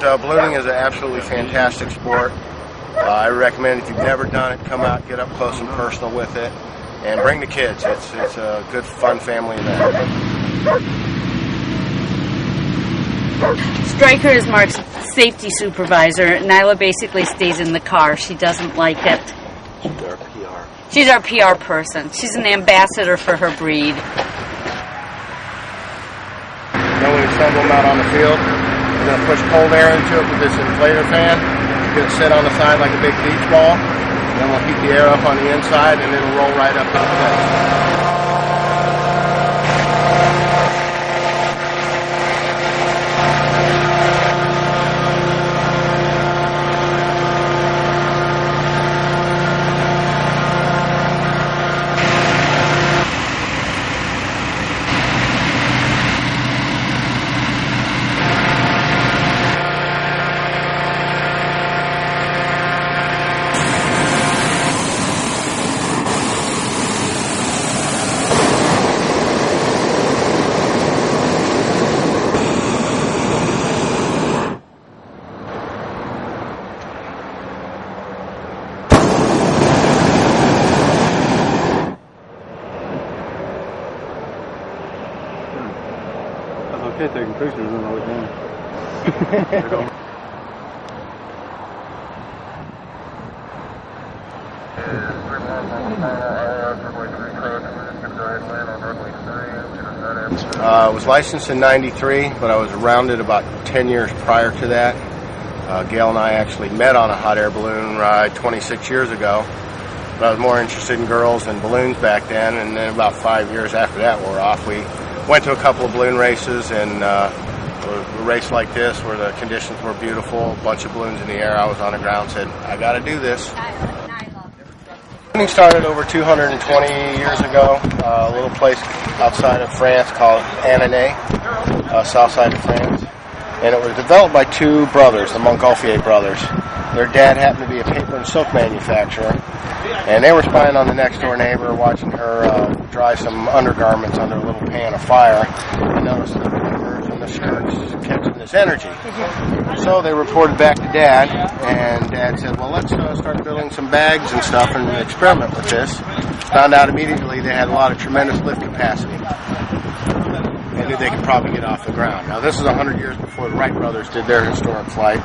Ballooning is an absolutely fantastic sport. I recommend if you've never done it, come out, get up close and personal with it, and bring the kids. It's a good, fun family event. Stryker is Mark's safety supervisor. Nyla basically stays in the car. She doesn't like it. She's our PR. She's our PR person. She's an ambassador for her breed. Then when we send them out on the field, we're going to push cold air into it with this inflator fan. It's going to sit on the side like a big beach ball. Then we'll heat the air up on the inside, and it'll roll right up into place. Okay, taking pictures and all the time. I was licensed in '93, but I was around it about 10 years prior to that. Gail and I actually met on a hot air balloon ride 26 years ago. But I was more interested in girls than balloons back then, and then about 5 years after that we were off. We went to a couple of balloon races, and a race like this where the conditions were beautiful, a bunch of balloons in the air. I was on the ground, said, I got to do this. Ballooning started over 220 years ago, a little place outside of France called Annonay, south side of France. And it was developed by two brothers, the Montgolfier brothers. Their dad happened to be a paper and silk manufacturer, and they were spying on the next door neighbor, watching her dry some undergarments under a little pan of fire, and noticed that the fingers and the skirts catching this energy. So they reported back to Dad, and Dad said, well, let's start building some bags and stuff and experiment with this. Found out immediately they had a lot of tremendous lift capacity. They knew they could probably get off the ground. Now, this is 100 years before the Wright brothers did their historic flight.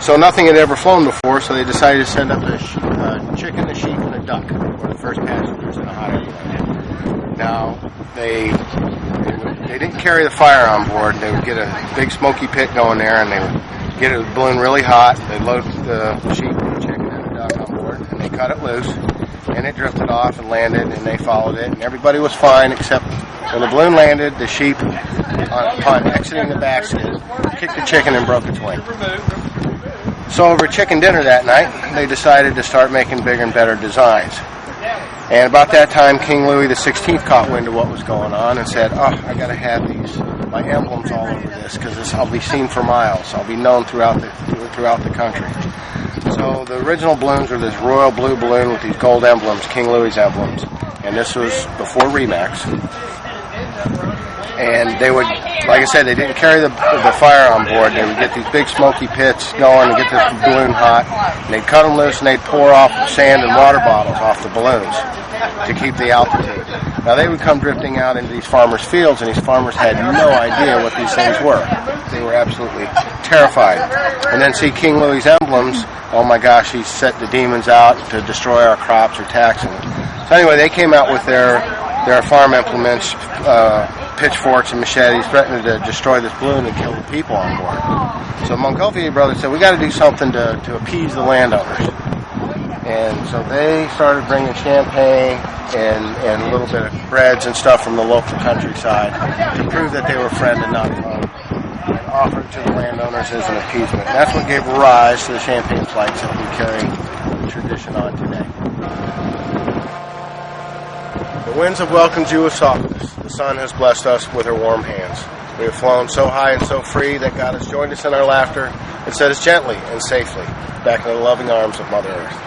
So nothing had ever flown before, so they decided to send up a chicken, a sheep, and a duck were the first passengers in a hot air balloon. Now, they didn't carry the fire on board. They would get a big smoky pit going there, and they would get a balloon really hot. They'd load the sheep, the chicken, and the duck on board, and they cut it loose, and it drifted off and landed, and they followed it, and everybody was fine except when the balloon landed, the sheep, upon exiting the basket, kicked the chicken and broke its wing. So over chicken dinner that night, they decided to start making bigger and better designs. And about that time, King Louis XVI caught wind of what was going on and said, oh, I got to have my emblems all over this, because I'll be seen for miles. I'll be known throughout the country. So the original balloons were this royal blue balloon with these gold emblems, King Louis emblems. And this was before Remax. And they would, like I said, they didn't carry the fire on board. They would get these big smoky pits going and get this balloon hot. And they'd cut them loose and they'd pour off sand and water bottles off the balloons to keep the altitude. Now they would come drifting out into these farmers' fields, and these farmers had no idea what these things were. They were absolutely terrified. And then see King Louis' emblems, oh my gosh, he set the demons out to destroy our crops or tax them. So anyway, they came out with their farm implements, pitchforks and machetes, threatening to destroy this balloon and kill the people on board. So Montgolfier brothers said, we got to do something to appease the landowners. And so they started bringing champagne and a little bit of breads and stuff from the local countryside to prove that they were friend and not foe, and offered to the landowners as an appeasement. And that's what gave rise to the champagne flights that we carry the tradition on today. The winds have welcomed you with softness. The sun has blessed us with her warm hands. We have flown so high and so free that God has joined us in our laughter and set us gently and safely back in the loving arms of Mother Earth.